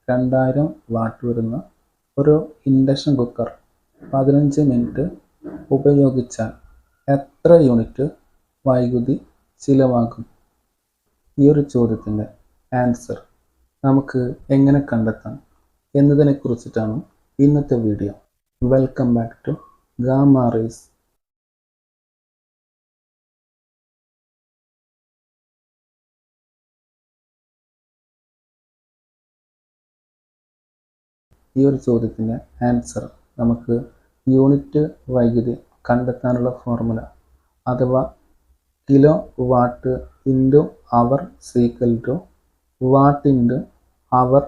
2000 what വരുന്ന ഒരു induction cooker 15 minute ഉപയോഗിച്ചാൽ എത്ര യൂണിറ്റ് വൈദ്യുതി ചിലവാകും? ഈ ഒരു ചോദ്യത്തിൻ്റെ ആൻസർ നമുക്ക് എങ്ങനെ കണ്ടെത്താം എന്നതിനെക്കുറിച്ചിട്ടാണ് ഇന്നത്തെ video. Welcome back to gamma rays. ഈ ഒരു ചോദ്യത്തിൻ്റെ ആൻസർ നമുക്ക് യൂണിറ്റ് വൈദ്യുതി കണ്ടെത്താനുള്ള ഫോർമുല അഥവാ kilowatt into hour equal to watt into hour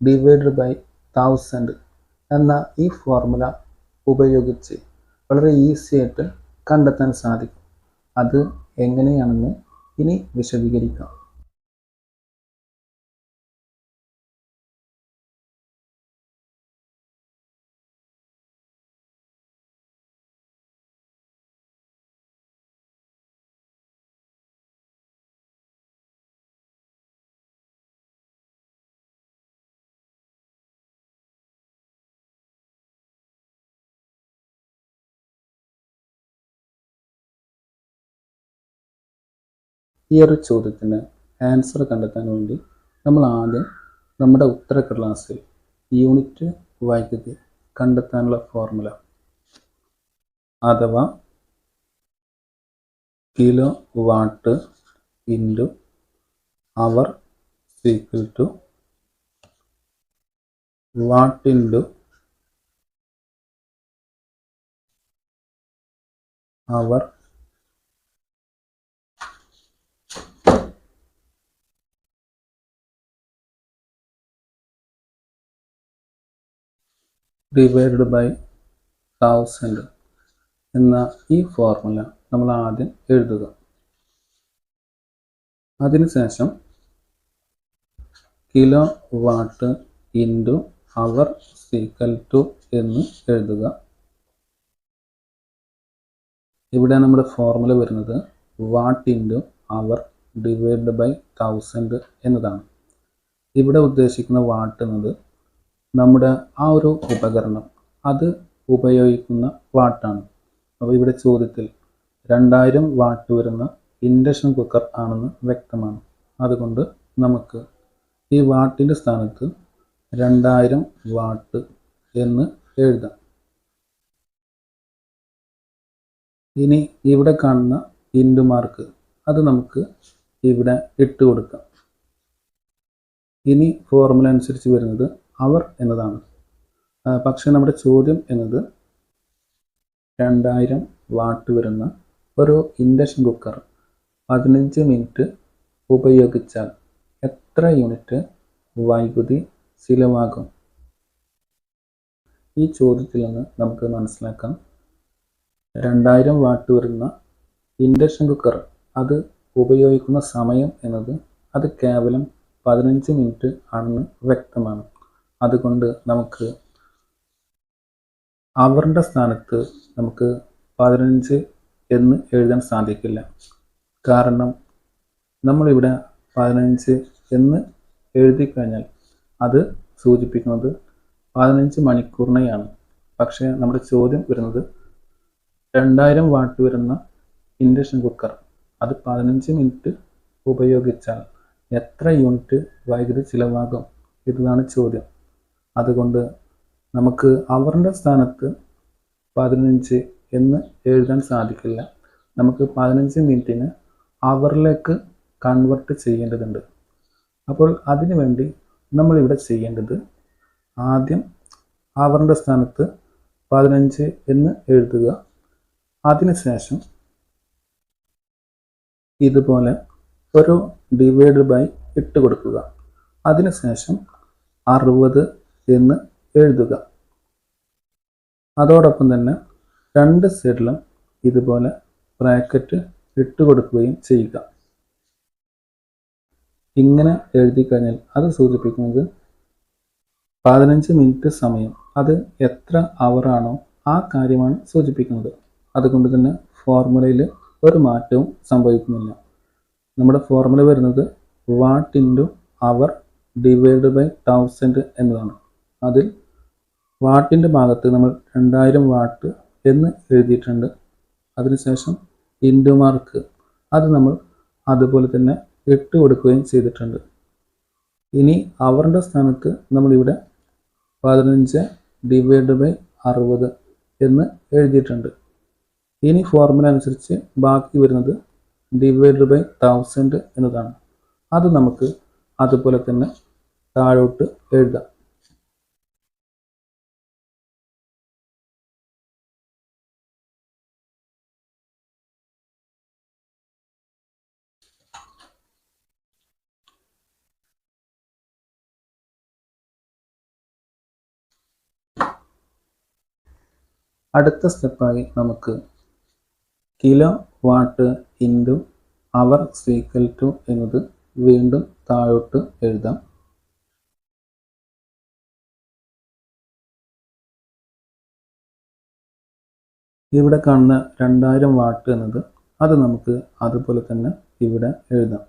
divided by 1000 എന്ന ഈ ഫോർമുല ഉപയോഗിച്ച് വളരെ ഈസി ആയിട്ട് കണ്ടെത്താൻ സാധിക്കും. അത് എങ്ങനെയാണെന്ന് ഇനി വിശദീകരിക്കാം. ഈ ഒരു ചോദ്യത്തിന് ആൻസർ കണ്ടെത്താൻ വേണ്ടി നമ്മൾ ആദ്യം നമ്മുടെ ഉത്തരക്കടലാസിൽ യൂണിറ്റ് വൈദ്യുതി കണ്ടെത്താനുള്ള ഫോർമുല അഥവാ kilowatt into hour equal to watt into hour divided by 1000 എന്ന ഈ ഫോർമുല നമ്മൾ ആദ്യം എഴുതുക. അതിനുശേഷം kilowatt into hour equal to എന്ന് എഴുതുക. ഇവിടെ നമ്മുടെ ഫോർമുല വരുന്നത് watt into hour divided by 1000 എന്നതാണ്. ഇവിടെ ഉദ്ദേശിക്കുന്ന വാട്ട് എന്നത് നമ്മുടെ ആ ഒരു ഉപകരണം അത് ഉപയോഗിക്കുന്ന വാട്ടാണ്. അപ്പോൾ ഇവിടെ ചോദ്യത്തിൽ 2000 വാട്ട് വരുന്ന ഇൻഡക്ഷൻ കുക്കർ ആണെന്ന് വ്യക്തമാണ്. അതുകൊണ്ട് നമുക്ക് ഈ വാട്ടിൻ്റെ സ്ഥാനത്ത് 2000 വാട്ട് എന്ന് എഴുതാം. ഇനി ഇവിടെ കാണുന്ന ഇൻറ്റു മാർക്ക് അത് നമുക്ക് ഇവിടെ ഇട്ട് കൊടുക്കാം. ഇനി ഫോർമുല അനുസരിച്ച് വരുന്നത് അവർ എന്നതാണ്. പക്ഷേ നമ്മുടെ ചോദ്യം എന്നത് 2000 വാട്ട് വരുന്ന ഒരു ഇൻഡക്ഷൻ കുക്കർ 15 മിനിറ്റ് ഉപയോഗിച്ചാൽ എത്ര യൂണിറ്റ് വൈദ്യുതി ചിലവാകും? ഈ ചോദ്യത്തിൽ നിന്ന് നമുക്ക് മനസ്സിലാക്കാം 2000 വാട്ട് വരുന്ന ഇൻഡക്ഷൻ കുക്കർ അത് ഉപയോഗിക്കുന്ന സമയം എന്നത് അത് കേവലം 15 മിനിറ്റ് ആണെന്ന് വ്യക്തമാണ്. അതുകൊണ്ട് നമുക്ക് അവറിൻ്റെ സ്ഥാനത്ത് നമുക്ക് 15 എന്ന് എഴുതാൻ സാധിക്കില്ല. കാരണം നമ്മളിവിടെ 15 എന്ന് എഴുതി കഴിഞ്ഞാൽ അത് സൂചിപ്പിക്കുന്നത് 15 മണിക്കൂറിനെയാണ്. പക്ഷേ നമ്മുടെ ചോദ്യം വരുന്നത് 2000 വാട്ട് വരുന്ന ഇൻഡക്ഷൻ കുക്കർ അത് 15 മിനിറ്റ് ഉപയോഗിച്ചാൽ എത്ര യൂണിറ്റ് വൈദ്യുതി ചിലവാകും? ഇതാണ് ചോദ്യം. അതുകൊണ്ട് നമുക്ക് അവറിൻ്റെ സ്ഥാനത്ത് 15 എന്ന് എഴുതാൻ സാധിക്കില്ല. നമുക്ക് 15 മിനിറ്റിന് അവറിലേക്ക് കൺവെർട്ട് ചെയ്യേണ്ടതുണ്ട്. അപ്പോൾ അതിനു വേണ്ടി നമ്മളിവിടെ ചെയ്യേണ്ടത് ആദ്യം അവറിൻ്റെ സ്ഥാനത്ത് 15 എന്ന് എഴുതുക. അതിനുശേഷം ഇതുപോലെ ഒരു ഡിവൈഡ് ബൈ ഇട്ട് കൊടുക്കുക. അതിനുശേഷം 60 എന്ന് എഴുതുക. അതോടൊപ്പം തന്നെ രണ്ട് സൈഡിലും ഇതുപോലെ ബ്രാക്കറ്റ് ഇട്ട് കൊടുക്കുകയും ചെയ്യുക. ഇങ്ങനെ എഴുതി കഴിഞ്ഞാൽ അത് സൂചിപ്പിക്കുന്നത് 15 മിനിറ്റ് സമയം, അത് എത്ര അവറാണോ ആ കാര്യമാണ് സൂചിപ്പിക്കുന്നത്. അതുകൊണ്ട് തന്നെ ഫോർമുലയിൽ ഒരു മാറ്റവും സംഭവിക്കുന്നില്ല. നമ്മുടെ ഫോർമുല വരുന്നത് watt into hour divide by 1000 എന്നതാണ്. അതിൽ വാട്ടിൻ്റെ ഭാഗത്ത് നമ്മൾ 2000 വാട്ട് എന്ന് എഴുതിയിട്ടുണ്ട്. അതിനുശേഷം ഇൻറ്റു മാർക്ക് അത് നമ്മൾ അതുപോലെ തന്നെ ഇട്ട് കൊടുക്കുകയും ചെയ്തിട്ടുണ്ട്. ഇനി അവറിൻ്റെ സ്ഥാനത്ത് നമ്മളിവിടെ 15 ഡിവൈഡ് ബൈ 60 എന്ന് എഴുതിയിട്ടുണ്ട്. ഇനി ഫോർമുല അനുസരിച്ച് ബാക്കി വരുന്നത് ഡിവൈഡ് ബൈ 1000 എന്നതാണ്. അത് നമുക്ക് അതുപോലെ തന്നെ താഴോട്ട് എഴുതാം. അടുത്ത സ്റ്റെപ്പായി നമുക്ക് kilowatt into hour equal to എന്നത് വീണ്ടും താഴോട്ട് എഴുതാം. ഇവിടെ കാണുന്ന 2000 വാട്ട് എന്നത് അത് നമുക്ക് അതുപോലെ തന്നെ ഇവിടെ എഴുതാം.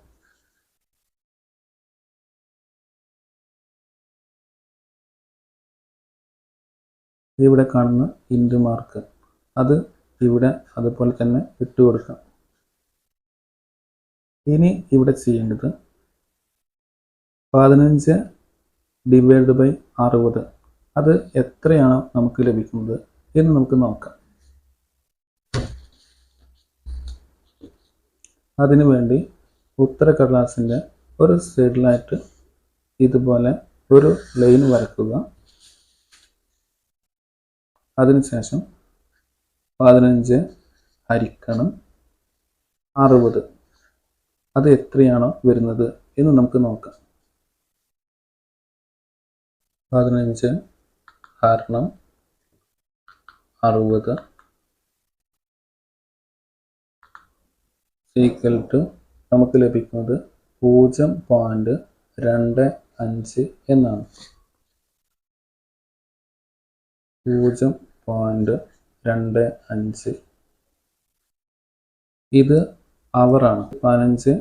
ഇവിടെ കാണുന്ന ഇൻറ്റു മാർക്ക് അത് ഇവിടെ അതുപോലെ തന്നെ ഇട്ട് കൊടുക്കാം. ഇനി ഇവിടെ ചെയ്യേണ്ടത് 15 ഡിവൈഡ് ബൈ 60 അത് എത്രയാണോ നമുക്ക് ലഭിക്കുന്നത് എന്ന് നമുക്ക് നോക്കാം. അതിനുവേണ്ടി ഉത്തരക്കടലാസിൻ്റെ ഒരു സൈഡിലായിട്ട് ഇതുപോലെ ഒരു ലൈൻ വരയ്ക്കുക. അതിനുശേഷം 15 ഹരിക്കണം 60 അത് എത്രയാണോ വരുന്നത് എന്ന് നമുക്ക് നോക്കാം. 15 ഹരണം 60 ഈക്വൽ ടു നമുക്ക് ലഭിക്കുന്നത് 0.25 എന്നാണ്. 0.25 ഇത് അവറാണ്. 15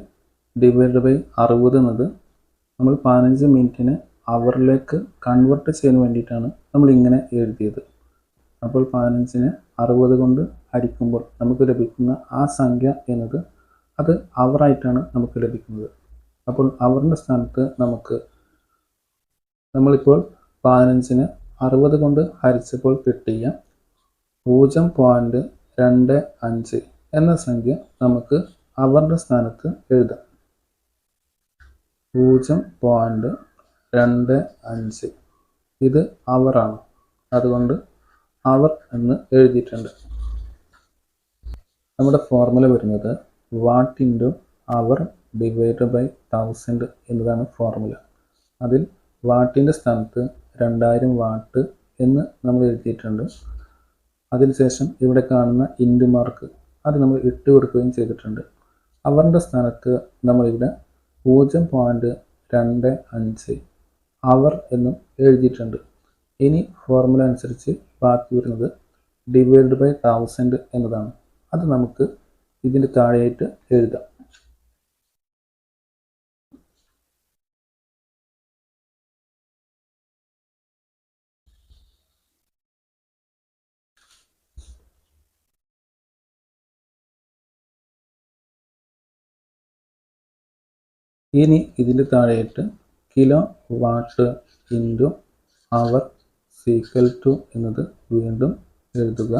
ഡിവൈഡ് ബൈ 60 എന്നത് നമ്മൾ 15 മിനിറ്റിന് അവറിലേക്ക് കൺവേർട്ട് ചെയ്യാൻ വേണ്ടിയിട്ടാണ് നമ്മൾ ഇങ്ങനെ എഴുതിയത്. അപ്പോൾ 15നെ 60 കൊണ്ട് ഹരിക്കുമ്പോൾ നമുക്ക് ലഭിക്കുന്ന ആ സംഖ്യ എന്നത് അത് അവറായിട്ടാണ് നമുക്ക് ലഭിക്കുന്നത്. അപ്പോൾ അവറിൻ്റെ സ്ഥാനത്ത് നമ്മളിപ്പോൾ 15നെ 60 കൊണ്ട് ഹരിച്ചപ്പോൾ കിട്ടിയ 0.25 എന്ന സംഖ്യ നമുക്ക് അവറിൻ്റെ സ്ഥാനത്ത് എഴുതാം. 0.25 ഇത് അവറാണ്, അതുകൊണ്ട് അവർ എന്ന് എഴുതിയിട്ടുണ്ട്. നമ്മുടെ ഫോർമുല വരുന്നത് watt into hour divide by 1000 എന്നതാണ് ഫോർമുല. അതിൽ വാട്ടിൻ്റെ സ്ഥാനത്ത് 2000 വാട്ട് എന്ന് നമ്മൾ എഴുതിയിട്ടുണ്ട്. അതിനുശേഷം ഇവിടെ കാണുന്ന ഇൻറ്റു മാർക്ക് അത് നമ്മൾ ഇട്ട് കൊടുക്കുകയും ചെയ്തിട്ടുണ്ട്. അവറിൻ്റെ സ്ഥാനത്ത് നമ്മളിവിടെ 0.25 അവർ എന്നും എഴുതിയിട്ടുണ്ട്. ഇനി ഫോർമുല അനുസരിച്ച് ബാക്കി വരുന്നത് ഡിവൈഡ് ബൈ 1000 എന്നതാണ്. അത് നമുക്ക് ഇതിൻ്റെ താഴെയായിട്ട് എഴുതാം. ഇനി ഇതിൻ്റെ താഴെയായിട്ട് kilowatt into hour equal to എന്നത് വീണ്ടും എഴുതുക.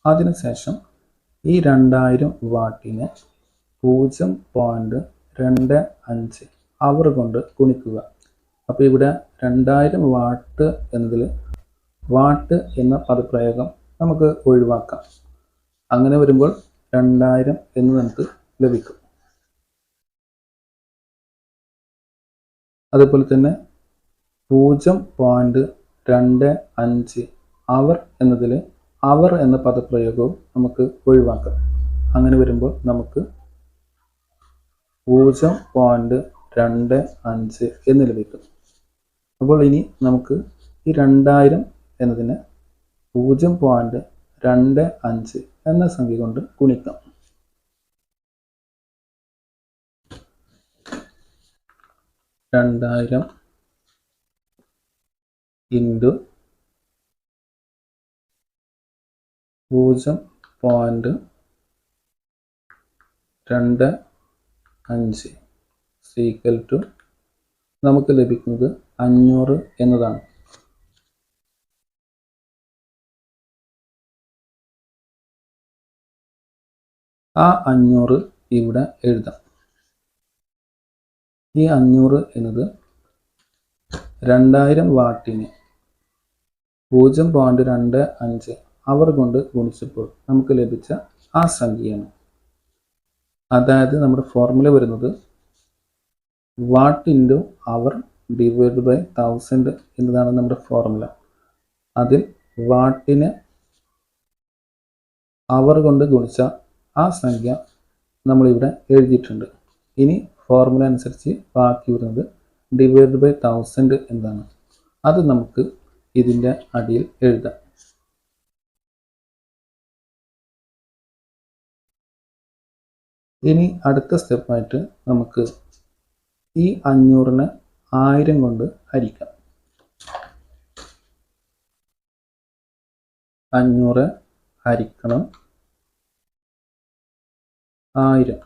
അതിനുശേഷം ഈ 2000 വാട്ടിനെ 0.25 അവർ കൊണ്ട് ഗുണിക്കുക. അപ്പോൾ ഇവിടെ 2000 വാട്ട് എന്നതിൽ വാട്ട് എന്ന പദപ്രയോഗം നമുക്ക് ഒഴിവാക്കാം. അങ്ങനെ വരുമ്പോൾ 2000 എന്ന് നമുക്ക് ലഭിക്കും. അതുപോലെ തന്നെ 0.25 അവർ എന്നതിൽ അവർ എന്ന പദപ്രയോഗവും നമുക്ക് ഒഴിവാക്കാം. അങ്ങനെ വരുമ്പോൾ നമുക്ക് 0.25 എന്ന് ലഭിക്കും. അപ്പോൾ ഇനി നമുക്ക് ഈ 2000 എന്നതിനെ 0.25 എന്ന സംഖ്യ കൊണ്ട് ഗുണിക്കാം. 2000 ഇൻറ്റു 0.25 ഈക്വൽ ടു നമുക്ക് ലഭിക്കുന്നത് 500 എന്നതാണ്. ആ 500 ഇവിടെ എഴുതാം. ഈ 500 എന്നത് 2000 വാട്ടിന് 0.25 അവർ കൊണ്ട് ഗുണിച്ചപ്പോൾ നമുക്ക് ലഭിച്ച ആ സംഖ്യയാണ്. അതായത് നമ്മുടെ ഫോർമുല വരുന്നത് watt into hour divide by 1000 എന്നതാണ് നമ്മുടെ ഫോർമുല. അതിൽ വാട്ടിന് അവർ കൊണ്ട് ഗുണിച്ച ആ സംഖ്യ നമ്മളിവിടെ എഴുതിയിട്ടുണ്ട്. ഇനി ഫോർമുല അനുസരിച്ച് ബാക്കി വരുന്നത് ഡിവൈഡ് ബൈ 1000 എന്നാണ്. അത് നമുക്ക് ഇതിൻ്റെ അടിയിൽ എഴുതാം. ഇനി അടുത്ത സ്റ്റെപ്പായിട്ട് നമുക്ക് ഈ 500നെ 1000 കൊണ്ട് ഹരിക്കാം. 500 ഹരിക്കണം 1000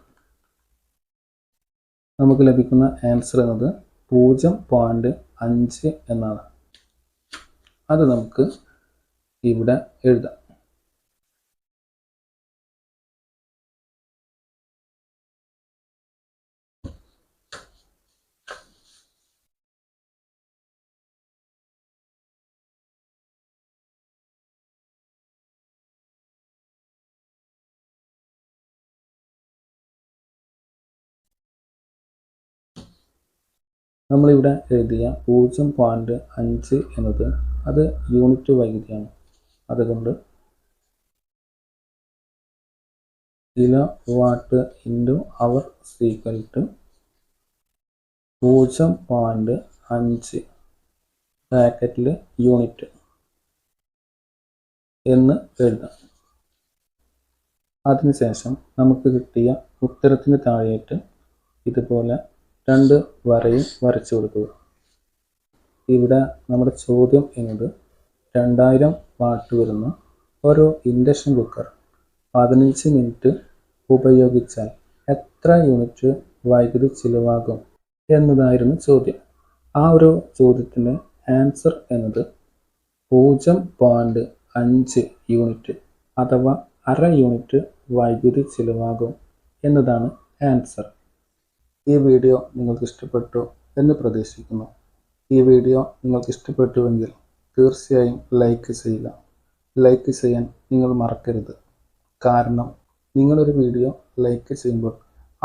നമുക്ക് ലഭിക്കുന്ന ആൻസർ എന്നത് 0.5 എന്നാണ്. അത് നമുക്ക് ഇവിടെ എഴുതാം. നമ്മളിവിടെ എഴുതിയ 0.5 എന്നത് അത് യൂണിറ്റ് വൈദ്യുതിയാണ്. അതുകൊണ്ട് kilowatt into hour equal to 0.5 ബ്രാക്കറ്റിൽ യൂണിറ്റ് എന്ന് എഴുതാം. അതിനുശേഷം നമുക്ക് കിട്ടിയ ഉത്തരത്തിന് താഴെയായിട്ട് ഇതുപോലെ 2 വരയും വരച്ചു കൊടുക്കുക. ഇവിടെ നമ്മുടെ ചോദ്യം എന്നത് 2000 വാട്ട് വരുന്ന ഒരു ഇൻഡക്ഷൻ കുക്കർ 15 മിനിറ്റ് ഉപയോഗിച്ചാൽ എത്ര യൂണിറ്റ് വൈദ്യുതി ചിലവാകും എന്നതായിരുന്നു ചോദ്യം. ആ ഒരു ചോദ്യത്തിൻ്റെ ആൻസർ എന്നത് 0.5 യൂണിറ്റ് അഥവാ അര യൂണിറ്റ് വൈദ്യുതി ചിലവാകും എന്നതാണ് ആൻസർ. ഈ വീഡിയോ നിങ്ങൾക്ക് ഇഷ്ടപ്പെട്ടു എന്ന് പ്രതീക്ഷിക്കുന്നു. ഈ വീഡിയോ നിങ്ങൾക്ക് ഇഷ്ടപ്പെട്ടുവെങ്കിൽ തീർച്ചയായും ലൈക്ക് ചെയ്യുക. ലൈക്ക് ചെയ്യാൻ നിങ്ങൾ മറക്കരുത്. കാരണം നിങ്ങളൊരു വീഡിയോ ലൈക്ക് ചെയ്യുമ്പോൾ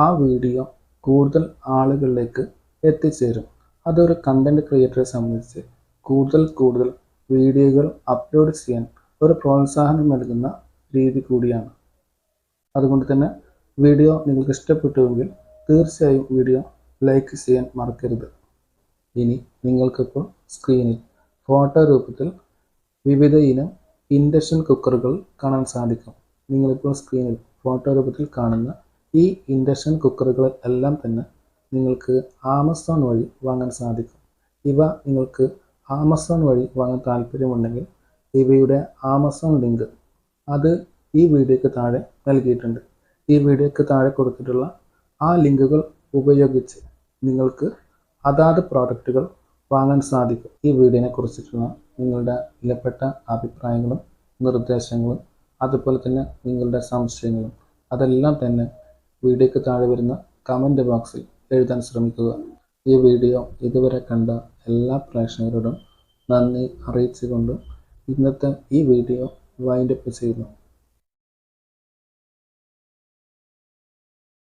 ആ വീഡിയോ കൂടുതൽ ആളുകളിലേക്ക് എത്തിച്ചേരും. അതൊരു കണ്ടൻറ് ക്രിയേറ്ററെ സംബന്ധിച്ച് കൂടുതൽ വീഡിയോകൾ അപ്ലോഡ് ചെയ്യാൻ ഒരു പ്രോത്സാഹനം നൽകുന്ന രീതി കൂടിയാണ്. അതുകൊണ്ട് തന്നെ വീഡിയോ നിങ്ങൾക്ക് ഇഷ്ടപ്പെട്ടുവെങ്കിൽ തീർച്ചയായും വീഡിയോ ലൈക്ക് ചെയ്യാൻ മറക്കരുത്. ഇനി നിങ്ങൾക്കിപ്പോൾ സ്ക്രീനിൽ ഫോട്ടോ രൂപത്തിൽ വിവിധ ഇനം ഇൻഡക്ഷൻ കുക്കറുകൾ കാണാൻ സാധിക്കും. നിങ്ങളിപ്പോൾ സ്ക്രീനിൽ ഫോട്ടോ രൂപത്തിൽ കാണുന്ന ഈ ഇൻഡക്ഷൻ കുക്കറുകൾ എല്ലാം തന്നെ നിങ്ങൾക്ക് ആമസോൺ വഴി വാങ്ങാൻ സാധിക്കും. ഇവ നിങ്ങൾക്ക് ആമസോൺ വഴി വാങ്ങാൻ താല്പര്യമുണ്ടെങ്കിൽ ഇവയുടെ ആമസോൺ ലിങ്ക് അത് ഈ വീഡിയോയ്ക്ക് താഴെ നൽകിയിട്ടുണ്ട്. ഈ വീഡിയോയ്ക്ക് താഴെ കൊടുത്തിട്ടുള്ള ആ ലിങ്കുകൾ ഉപയോഗിച്ച് നിങ്ങൾക്ക് അതാത് പ്രോഡക്റ്റുകൾ വാങ്ങാൻ സാധിക്കും. ഈ വീഡിയോനെ കുറിച്ചിട്ടുള്ള നിങ്ങളുടെ വിലപ്പെട്ട അഭിപ്രായങ്ങളും നിർദ്ദേശങ്ങളും അതുപോലെ തന്നെ നിങ്ങളുടെ സംശയങ്ങളും അതെല്ലാം തന്നെ വീഡിയോയ്ക്ക് താഴെ വരുന്ന കമൻറ്റ് ബോക്സിൽ എഴുതാൻ ശ്രമിക്കുക. ഈ വീഡിയോ ഇതുവരെ കണ്ട എല്ലാ പ്രേക്ഷകരോടും നന്ദി അറിയിച്ചുകൊണ്ട് ഇന്നത്തെ ഈ വീഡിയോ വൈൻഡപ്പ് ചെയ്യുന്നു.